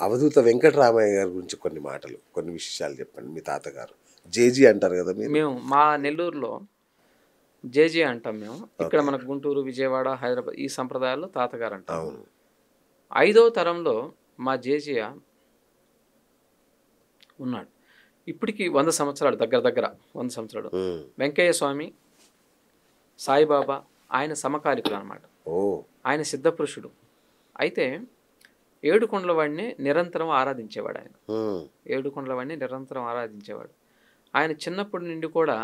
అవధూత వెంకటరామయ్య గారి గురించి కొన్ని మాటలు, కొన్ని విశేషాలు చెప్పండి. మీ తాతగారు జేజీ అంటారు కదా మీరు? మేము మా నెల్లూరులో జేజే అంటాం మేము. ఇక్కడ ఓకే. మనకు గుంటూరు, విజయవాడ, హైదరాబాద్ ఈ సంప్రదాయాల్లో తాతగారు అంటాం. అవును. 5వ తరంలో మా జేజయ్య ఉన్నాడు. ఇప్పటికి 100 సంవత్సరాలు, దగ్గర దగ్గర 100 సంవత్సరాలు. ఉమ్. వెంకయ్య స్వామి, సాయిబాబా ఆయన సమకాలికులు అనమాట. ఓ. ఆయన సిద్ధపురుషుడు. అయితే ఏడుకొండల వాడిని నిరంతరం ఆరాధించేవాడు ఆయన. ఉమ్. ఏడుకొండల వాడిని నిరంతరం ఆరాధించేవాడు. ఆయన చిన్నప్పటి నుండి కూడా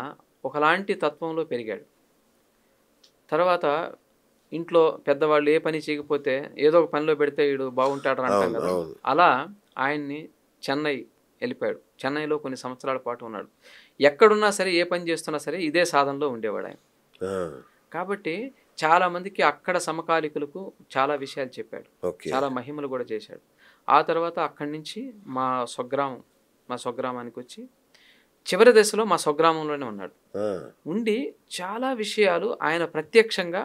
ఒకలాంటి తత్వంలో పెరిగాడు. తర్వాత ఇంట్లో పెద్దవాళ్ళు ఏ పని చేయకపోతే ఏదో ఒక పనిలో పెడితే వీడు బాగుంటాడు అంటాం అవును, కదా. అవును. అలా ఆయన్ని చెన్నై వెళ్ళిపోయాడు. చెన్నైలో కొన్ని సంవత్సరాల పాటు ఉన్నాడు. ఎక్కడున్నా సరే, ఏ పని చేస్తున్నా సరే ఇదే సాధనలో ఉండేవాడు ఆయన. ఆ. కాబట్టి చాలా మందికి అక్కడ సమకాలికులకు చాలా విషయాలు చెప్పాడు. ఓకే. చాలా మహిమలు కూడా చేశాడు. ఆ తర్వాత అక్కడి నుంచి మా స్వగ్రామానికి వచ్చి చివరి దశలో మా స్వగ్రామంలోనే ఉన్నాడు. ఆ. ఉండి చాలా విషయాలు ఆయన ప్రత్యక్షంగా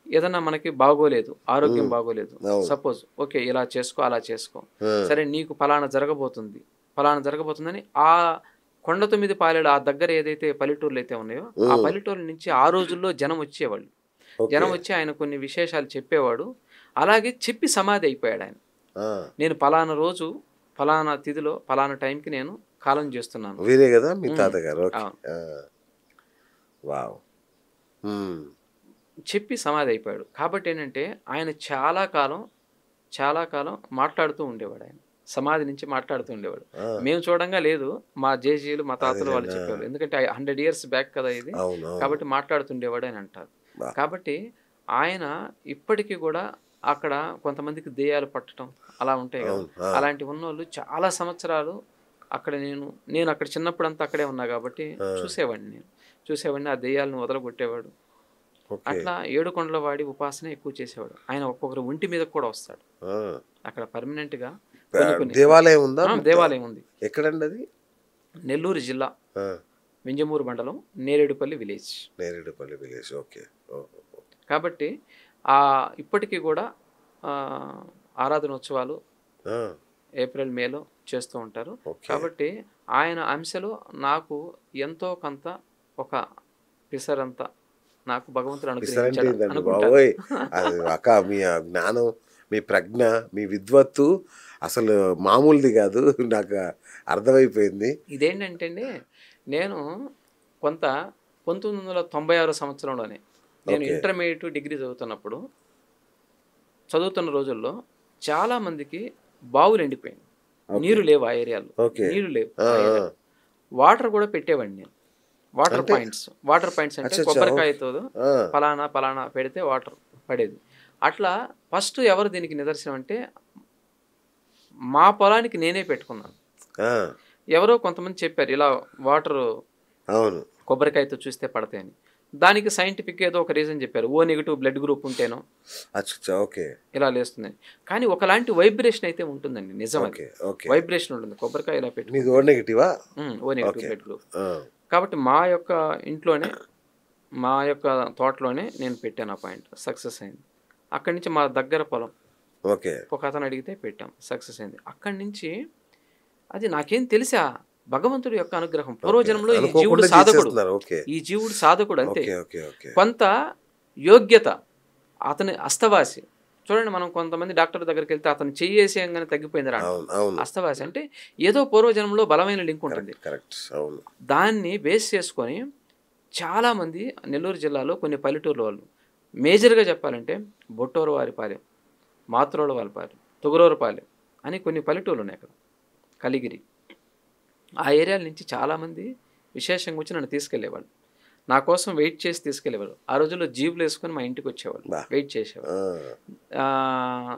ఏదన్నా మనకి బాగోలేదు, ఆరోగ్యం బాగోలేదు, అవును. సపోజ్ ఓకే ఇలా చేసుకో అలా చేసుకో, ఆ. సరే నీకు ఫలానా జరగబోతుందని ఆ కొండ 9 పాలేడు ఆ దగ్గర ఏదైతే పల్లెటూర్లు అయితే ఉన్నాయో ఆ పల్లెటూర్ల నుంచి ఆ రోజుల్లో జనం వచ్చేవాళ్ళు. ఓకే. జనం వచ్చి ఆయన కొన్ని విశేషాలు చెప్పేవాడు. అలాగే చెప్పి సమాధి అయిపోయాడు ఆయన. ఆ. నేను ఫలానా రోజు ఫలానా తిథిలో ఫలానా టైంకి నేను కాలం చేస్తున్నాను. వీరే కదా మీ తాతగారు? ఓకే. అవును. ఆ. వావ్. ఉమ్. చెప్పి సమాధి అయిపోయాడు. కాబట్టి ఏంటంటే ఆయన చాలా కాలం మాట్లాడుతూ ఉండేవాడు. ఆయన సమాధి నుంచి మాట్లాడుతూ ఉండేవాడు. ఆ. మేము చూడంగా లేదు, మా జేజీలు మా తాతలు వాళ్ళు అదేలేండి. చెప్పేవాళ్ళు. ఎందుకంటే 100 years బ్యాక్ కదా ఇది. అవును, అవును. కాబట్టి మాట్లాడుతుండేవాడు అని అంటారు. బా. కాబట్టి ఆయన ఇప్పటికీ కూడా అక్కడ కొంతమందికి దెయ్యాలు పట్టడం అలా ఉంటాయి కదా. అవును. ఆ. అలాంటి ఉన్నోళ్ళు చాలా సంవత్సరాలు అక్కడ నేను అక్కడ చిన్నప్పుడంతా అక్కడే ఉన్నా కాబట్టి చూసేవాడిని. ఆ దెయ్యాలను వదలగొట్టేవాడు. ఓకే. అట్లా ఏడుకొండల వాడి ఉపాసన ఎక్కువ చేసేవాడు. ఆయన ఒక్కొక్కరు ఒంటి మీద కూడా వస్తాడు. ఆ. అక్కడ పర్మనెంట్ గా దేవాలయం ఉందా? దేవాలయం ఉంది. ఎక్కడండి అది? నెల్లూరు జిల్లా, ఆ. వింజమూరు మండలం, Neredupalli village. Neredupalli village. Okay. కాబట్టి ఇప్పటికీ కూడా ఆరాధనోత్సవాలు ఆ. ఏప్రిల్ మేలో చేస్తూ ఉంటారు. ఓకే. కాబట్టి ఆయన అంశలో నాకు ఎంతో కొంత ఒక పిసరంత నాకు భగవంతుడు అనుగ్రహించాడు పిసరంటే అనుకుంటా. బాబోయ్, అది అక్క మీ జ్ఞానం, మీ ప్రజ్ఞ, మీ విద్వత్తు అసలు మామూలుది కాదు. నాకు అర్థమైపోయింది. ఇదేంటంటే అండి, నేను 1996 సంవత్సరంలోనే నేను ఓకే. ఇంటర్మీడియట్ డిగ్రీ చదువుతున్న రోజుల్లో చాలా మందికి బావులు ఎండిపోయింది. నీరు లేవు ఆ ఏరియాలో. ఓకే. నీళ్లు లేవు. ఆ, ఆ. వాటర్ కూడా పెట్టేవాడిని నేను. వాటర్ అంటే? పాయింట్స్ అంటే అచ్చచ్చా, కొబ్బరికాయతో ఆ. ఫలానా పెడితే వాటర్ పడేది. అట్లా ఫస్ట్ ఎవరు దీనికి నిదర్శనం అంటే మా పొలానికి నేనే పెట్టుకున్నాను. ఆ. ఎవరో కొంతమంది చెప్పారు ఇలా వాటర్ అవును. కొబ్బరికాయతో చూస్తే పడతాయని. దానికి సైంటిఫిక్ ఏదో ఒక రీజన్ చెప్పారు. O నెగిటివ్ బ్లడ్ గ్రూప్ ఉంటేనో అచ్చా. ఓకే. ఇలా లేస్తుందని. కానీ ఒకలాంటి వైబ్రేషన్ అయితే ఉంటుందండి, నిజం. ఓకే. ఓకే. వైబ్రేషన్ ఉంటుంది కొబ్బరికాయ ఇలా పెట్టి. మీది ఓ నెగిటివా? O negative okay. Blood group. ఆ. కాబట్టి మా యొక్క ఇంట్లోనే, మా యొక్క తోటలోనే నేను పెట్టాను ఆ పాయింట్. సక్సెస్ అయింది. అక్కడి నుంచి మా దగ్గర పొలం ఓకే. ఒక అతను అడిగితే పెట్టాం, సక్సెస్ అయింది. అక్కడి నుంచి అది నాకేం తెలుసా, భగవంతుడి యొక్క అనుగ్రహం. పూర్వజన్మలో ఈ జీవుడు అనుకోకుండా సాధకుడు, చేసేస్తున్నారు. ఓకే. ఈ జీవుడు సాధకుడు అంతే. ఓకే. ఓకే. ఓకే. కొంత యోగ్యత, అతని అస్తవాసి. చూడండి, మనం కొంతమంది డాక్టర్ దగ్గరికి వెళ్తే అతను చెయ్యేసేయంగానే తగ్గిపోయిందిరా అంటాం. అవును, అవును. అస్తవాసి అంటే ఏదో పూర్వజన్మలో బలమైన లింక్ ఉంటుంది. కరెక్ట్. అవును. దాన్ని బేస్ చేసుకొని చాలామంది నెల్లూరు జిల్లాలో కొన్ని పల్లెటూర్ల వాళ్ళు, మేజర్గా చెప్పాలంటే బొట్టోరవారిపాలెం, మాత్రోలవారిపాలెం, తుగరూరుపాలెం అని కొన్ని పల్లెటూర్లు ఉన్నాయి అక్కడ, కలిగిరి. ఆ ఏరియాల నుంచి చాలామంది విశేషంగా వచ్చి నన్ను తీసుకెళ్లేవాళ్ళు. నా కోసం వెయిట్ చేసి తీసుకెళ్లేవాళ్ళు. ఆ రోజుల్లో జీబులు వేసుకొని మా ఇంటికి వచ్చేవాళ్ళు, వెయిట్ చేసేవాళ్ళు.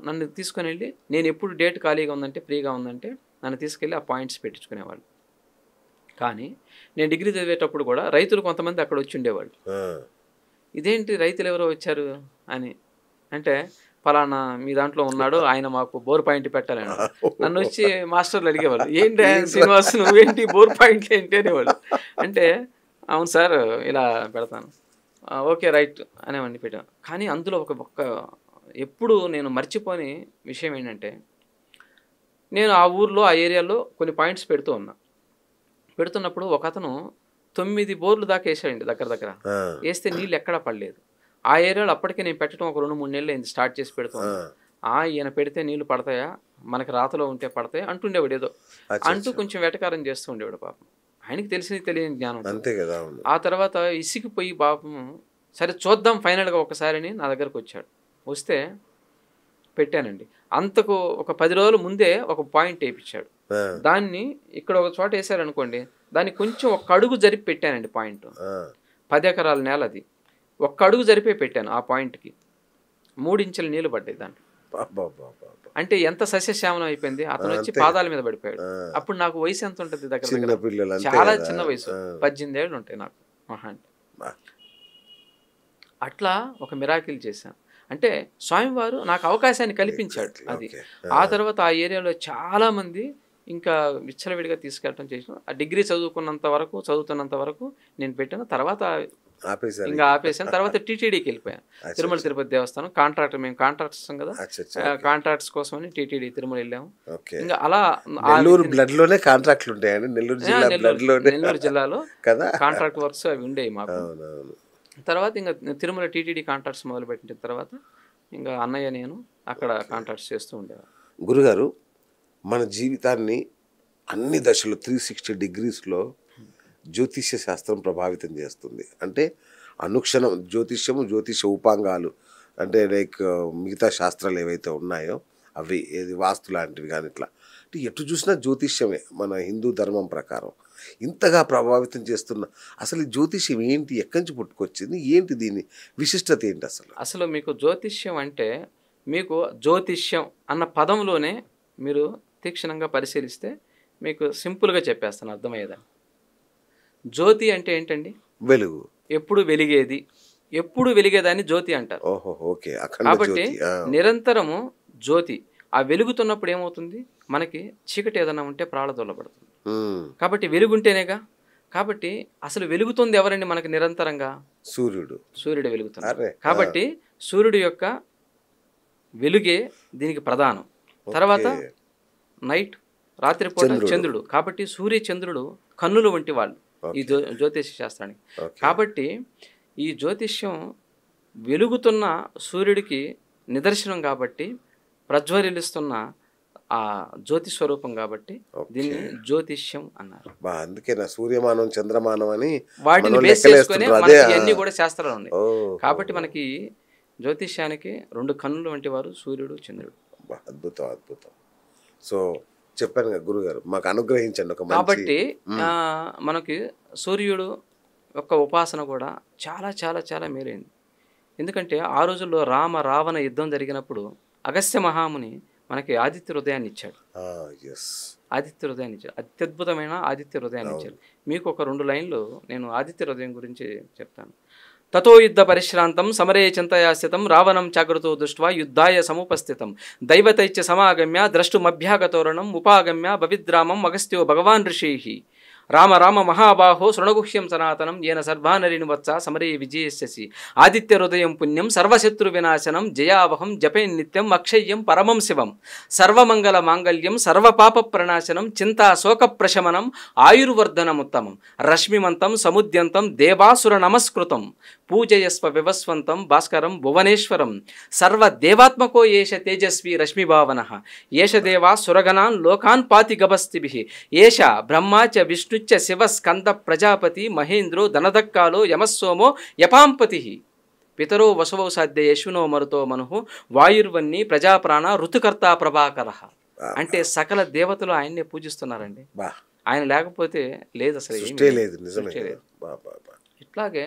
నన్ను తీసుకొని వెళ్ళి, నేను ఎప్పుడు డేట్ ఖాళీగా ఉందంటే, ఫ్రీగా ఉందంటే నన్ను తీసుకెళ్ళి ఆ పాయింట్స్ పెట్టించుకునేవాళ్ళు. కానీ నేను డిగ్రీ చదివేటప్పుడు కూడా రైతులు కొంతమంది అక్కడ వచ్చి ఉండేవాళ్ళు. ఇదేంటి రైతులు ఎవరో వచ్చారు అని అంటే, ఫలానా మీ దాంట్లో ఉన్నాడు, ఆయన మాకు బోర్ పాయింట్ పెట్టాలని. నన్ను వచ్చి మాస్టర్లు అడిగేవాళ్ళు, ఏంటి శ్రీనివాస్ నువ్వేంటి బోర్ పాయింట్లు ఏంటి అనేవాళ్ళు. అంటే అవును సార్ ఇలా పెడతాను, ఓకే రైట్ అనేవాడిని పెట్టాను. కానీ అందులో ఒక ఎప్పుడు నేను మర్చిపోని విషయం ఏంటంటే, నేను ఆ ఊర్లో ఆ ఏరియాలో కొన్ని పాయింట్స్ పెడుతూ ఉన్నా. పెడుతున్నప్పుడు ఒక అతను 9 బోర్లు దాకా వేసాడండి దగ్గర దగ్గర. వేస్తే నీళ్ళు ఎక్కడా పడలేదు. ఆ ఏరియాలో అప్పటికే నేను పెట్టడం ఒక 2-3 నెలలు అయింది స్టార్ట్ చేసి పెడుతున్నాను. ఈయన పెడితే నీళ్లు పడతాయా, మనకి రాతలో ఉంటే పడతాయా అంటుండేవాడు ఏదో అంటూ కొంచెం వెటకారం చేస్తూ ఉండేవాడు పాపం. ఆయనకి తెలియని జ్ఞానం అంతే కదా. ఆ తర్వాత ఇసికిపోయి పాపం సరే చూద్దాం ఫైనల్గా ఒకసారి అని నా దగ్గరకు వచ్చాడు. వస్తే పెట్టానండి. అంతకు ఒక 10 రోజుల ముందే ఒక పాయింట్ వేయించాడు. దాన్ని ఇక్కడ ఒక చోట వేసారనుకోండి, దాన్ని కొంచెం ఒక అడుగు జరిపి పెట్టానండి పాయింట్. 10 ఎకరాల నేల అది. ఒక్క అడుగు జరిపే పెట్టాను ఆ పాయింట్కి. 3 ఇంచుల నీళ్లు పడ్డాయి దాంట్లో. అంటే ఎంత సస్యశ్యామలం అయిపోయింది. అతను వచ్చి పాదాల మీద పడిపోయాడు. అప్పుడు నాకు వయసు ఎంత ఉంటుంది దగ్గర, చాలా చిన్న వయసు, 18 ఏళ్ళు ఉంటాయి నాకు మహా అంటే. అట్లా ఒక మిరాకిల్ చేశాను. అంటే స్వామివారు నాకు అవకాశాన్ని కల్పించాడు అది. ఆ తర్వాత ఆ ఏరియాలో చాలామంది ఇంకా విచ్చలవిడిగా తీసుకెళ్ళటం చేసిన. ఆ డిగ్రీ చదువుతున్నంత వరకు నేను పెట్టాను. తర్వాత ఇంకా ఆపేసాను. తర్వాత టీటీడీకి వెళ్ళిపోయాను. తిరుమల తిరుపతి దేవస్థానం మేము కాంట్రాక్ట్స్ కదా, కాంట్రాక్ట్స్ కోసం టీటీడీ తిరుమల వెళ్ళాము. ఇంకా అలా నెల్లూరు కాంట్రాక్ట్లు ఉంటాయండి. నెల్లూరు జిల్లాలో కాంట్రాక్ట్ వర్క్స్ అవి ఉండేవి మాకు. తర్వాత ఇంకా తిరుమల టీటీడీ కాంట్రాక్ట్స్ మొదలుపెట్టిన తర్వాత ఇంకా అన్నయ్య నేను అక్కడ కాంట్రాక్ట్స్ చేస్తూ ఉండేవారు. గురుగారు, మన జీవితాన్ని అన్ని దశలు 360 డిగ్రీస్లో జ్యోతిష్య శాస్త్రం ప్రభావితం చేస్తుంది. అంటే అనుక్షణం జ్యోతిష ఉపాంగాలు అంటే లైక్ మిగతా శాస్త్రాలు ఏవైతే ఉన్నాయో అవి ఏది వాస్తు లాంటివి కానీ ఇట్లా అంటే ఎటు చూసినా జ్యోతిష్యమే మన హిందూ ధర్మం ప్రకారం. ఇంతగా ప్రభావితం చేస్తున్న అసలు ఈ జ్యోతిష్యం ఏంటి, ఎక్కడి నుంచి పుట్టుకొచ్చింది, ఏంటి దీని విశిష్టత ఏంటి అసలు? మీకు జ్యోతిష్యం అంటే మీకు జ్యోతిష్యం అన్న పదంలోనే మీరు తీక్షణంగా పరిశీలిస్తే మీకు సింపుల్గా చెప్పేస్తాను అర్థమయ్యేదా. జ్యోతి అంటే ఏంటండి? వెలుగు. ఎప్పుడు వెలిగేదాన్ని జ్యోతి అంటారు. కాబట్టి నిరంతరము జ్యోతి ఆ వెలుగుతున్నప్పుడు ఏమవుతుంది, మనకి చీకటి ఏదైనా ఉంటే ప్రాళదొల్లబడుతుంది. కాబట్టి వెలుగుంటేనేగా. కాబట్టి అసలు వెలుగుతుంది ఎవరండి మనకి నిరంతరంగా? సూర్యుడు వెలుగుతున్నాడు. కాబట్టి సూర్యుడు యొక్క వెలుగే దీనికి ప్రధానం. తర్వాత నైట్, రాత్రిపూట చంద్రుడు. కాబట్టి సూర్య చంద్రుడు కన్నులు వంటి వాళ్ళు ఈ జ్యోతిష శాస్త్రానికి. కాబట్టి ఈ జ్యోతిష్యం వెలుగుతున్న సూర్యుడికి నిదర్శనం కాబట్టి, ప్రజ్వరిల్లుస్తున్న ఆ జ్యోతి స్వరూపం కాబట్టి దీన్ని జ్యోతిష్యం అన్నారు. అందుకే నా సూర్యమానం చంద్రమానం అని వాటిని బేస్ చేసుకుని అన్ని కూడా శాస్త్రాలు ఉన్నాయి. కాబట్టి మనకి జ్యోతిష్యానికి 2 కన్నులు వంటి వారు సూర్యుడు, చంద్రుడు. అద్భుతం. సో చెప్పాను కదా గురుగారు, మాకు అనుగ్రహించండి ఒక. కాబట్టి మనకి సూర్యుడు యొక్క ఉపాసన కూడా చాలా చాలా చాలా మేలైంది. ఎందుకంటే ఆ రోజుల్లో రావణ యుద్ధం జరిగినప్పుడు అగస్త్య మహాముని మనకి ఆదిత్య హృదయాన్ని ఇచ్చాడు. అత్యద్భుతమైన ఆదిత్య హృదయాన్ని ఇచ్చాడు. మీకు ఒక 2 లైన్లు నేను ఆదిత్య హృదయం గురించి చెప్తాను. తతో యుద్ధ పరిశ్రాంతం సమరే చింతయా స్థితం రావణం చాగ్రతో దృష్ట్వా యుద్ధాయ సముపస్థితం దైవతైత్య సమాగమ్య ద్రష్టుమభ్యాగతోరణం ఉపాగమ్య భవిద్రామం అగస్త్యో భగవాన్ ఋషిః రామ మహాబాహో శృణగుహ్యం సనాతనం ఏన సర్వానరినివత్స సమరే విజయస్యసి ఆదిత్య హృదయం పుణ్యం సర్వశత్రు వినాశనం జయావహం జపే నిత్యం అక్షయ్యం పరమం శివం సర్వమంగళ మాంగళ్యం సర్వపాప ప్రణాశనం చింతా శోక ప్రశమనం ఆయుర్వర్ధనముత్తమం రశ్మిమంతం సముద్యంతం దేవాసుర నమస్కృతం పూజయస్వ వివస్వంతం భాస్కరం భువనేశ్వరం సర్వదేవాత్మకో ఏష తేజస్వి రశ్మిభావనః ఏష దేవా సురగణాన్ లోకాన్ పాతి గభస్తిభిః ఏష బ్రహ్మా చ విష్ణుచ్చ శివ స్కంద ప్రజాపతి మహేంద్రో ధనదక్కాలో యమస్సోమో యపాంపతి పితరో వసవో సాధ్య యశ్వినో మరుతో మనుహు వాయుర్వన్ని ప్రజాప్రాణ ఋతుకర్త ప్రభాకర. అంటే సకల దేవతలు ఆయన్నే పూజిస్తున్నారండి. ఆయన లేకపోతే లేదు, అసలు లేదు. ఇట్లాగే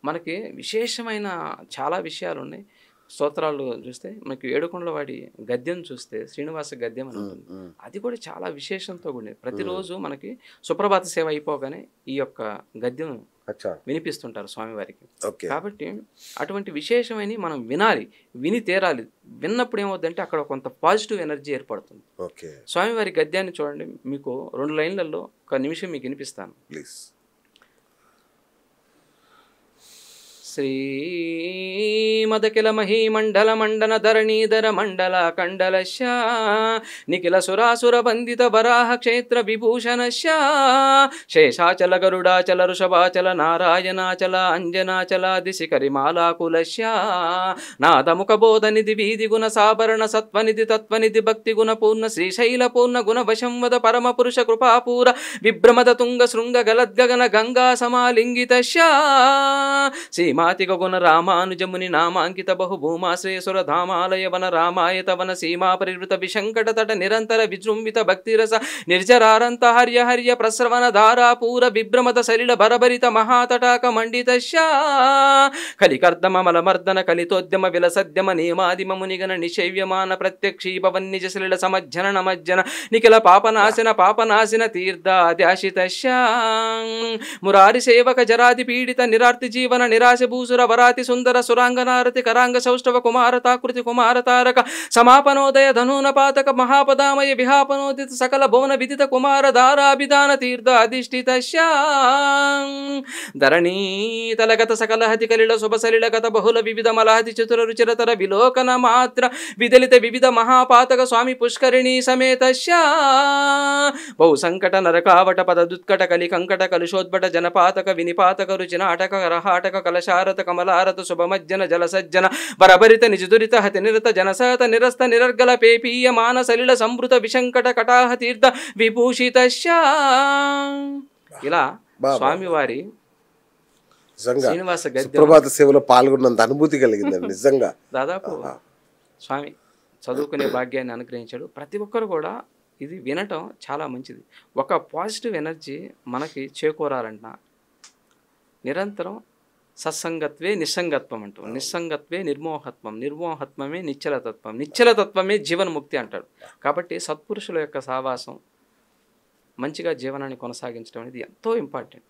మనకి విశేషమైన చాలా విషయాలు ఉన్నాయి. స్తోత్రాలు చూస్తే మనకి ఏడుకొండలవాడి గద్యం చూస్తే శ్రీనివాస గద్యం అని ఉంటుంది. అది కూడా చాలా విశేషంతో కూడింది. ప్రతిరోజు మనకి సుప్రభాత సేవ అయిపోగానే ఈ యొక్క గద్యం వినిపిస్తుంటారు స్వామివారికి. కాబట్టి అటువంటి విశేషమైన మనం విని తీరాలి. విన్నప్పుడు ఏమవుతుందంటే అక్కడ కొంత పాజిటివ్ ఎనర్జీ ఏర్పడుతుంది. స్వామివారి గద్యాన్ని చూడండి, మీకు 2 లైన్లలో 1 నిమిషం మీకు వినిపిస్తాను ప్లీజ్. శ్రీ మదకిల మహీమండల మండన ధరణీధర మండల కండలశ నిఖిల సురాసుర వందిత వరాహ క్షేత్ర విభూషణశ శేషాచల గరుడాచల ఋషభాచల నారాయణాచల అంజనాచల దిశికరిమాలాకులశ నాదముఖ బోధనిధి వీధి గుణ సాభరణ సత్వనిధి తత్వనిధి భక్తి గుణ పూర్ణ శ్రీశైల పూర్ణ గుణ వశంవద పరమ పురుష కృపాపూర విభ్రమద తుంగ శృంగ గలద్గగన గంగా సమాలింగిత సీమాతిక గుణ రామానుజముని నామాంకిత బహుభూమాశ్రేయసుర ధామాలయ వన రామాయత వన సీమా పరివృత విశంకట తట నిరంతర విజృంభిత భక్తిరస నిర్జరారంత హర్య హర్య ప్రస్రవణ ధారాపూర విభ్రమద సలిల భరభరిత మహాతటాక మండిత కలికర్దమ మలమర్దన కలితోద్యమ విలసద్యమ నియమాదిమ మునిగన నిషేవ్యమాన ప్రత్యక్షీభవన్నిజ సలిల సమజ్జన నమజ్జన నిఖిల పాపనాశన తీర్థాద్యాశిత మురారి సేవక జరాది పీడిత నిరార్తి జీవన నిరాశ భూసుర వరాతి సుందర సురాంగనారతి కరాంగ సౌష్ఠవ కుమారతాకృతి కుమారతారక సమాపనోదయ ధనూన పాతక మహాపదామయ విహాపనోదిత సకల భువన విదిత కుమార ధారాభిధాన తీర్థ అధిష్ఠిత ధరణీతలగత సకలహతి కలిల శుభసలిలగత బహుళ వివిధ మలహతి చతుర రుచిరతర విలోకన మాత్ర విదలిత వివిధ మహాపాతక స్వామి పుష్కరిణీ సమేత బహు సంకట నరకావట పద దుత్కట కలి కంకట కలుషోద్భట జనపాతక వినిపాతక రుచి నాటక రహాటక కలశారత కమలారత శుభమజ్జన జలసజ్జన బరబరిత నిజదురిత హతి నిరత జనసత నిరస్త నిరర్గల పేపీయ మాన సలిల సంభృత విశంకట కటాహ తీర్థ విభూషిత ఇలా స్వామివారి శ్రీనివాస సుప్రభాత సేవలో పాల్గొన్నంత అనుభూతి కలిగిందండి నిజంగా. దాదాపు స్వామి చదువుకునే భాగ్యాన్ని అనుగ్రహించాడు. ప్రతి ఒక్కరు కూడా ఇది వినటం చాలా మంచిది. ఒక పాజిటివ్ ఎనర్జీ మనకి చేకూరాలంట నిరంతరం సత్సంగత్వే నిస్సంగత్వం అంటూ, నిస్సంగత్వే నిర్మోహత్వం, నిర్మోహత్వమే నిశ్చలతత్వం, నిశ్చలతత్వమే జీవన్ముక్తి అంటాడు. కాబట్టి సత్పురుషుల యొక్క సావాసం మంచిగా జీవనాన్ని కొనసాగించడం అనేది ఎంతో ఇంపార్టెంట్.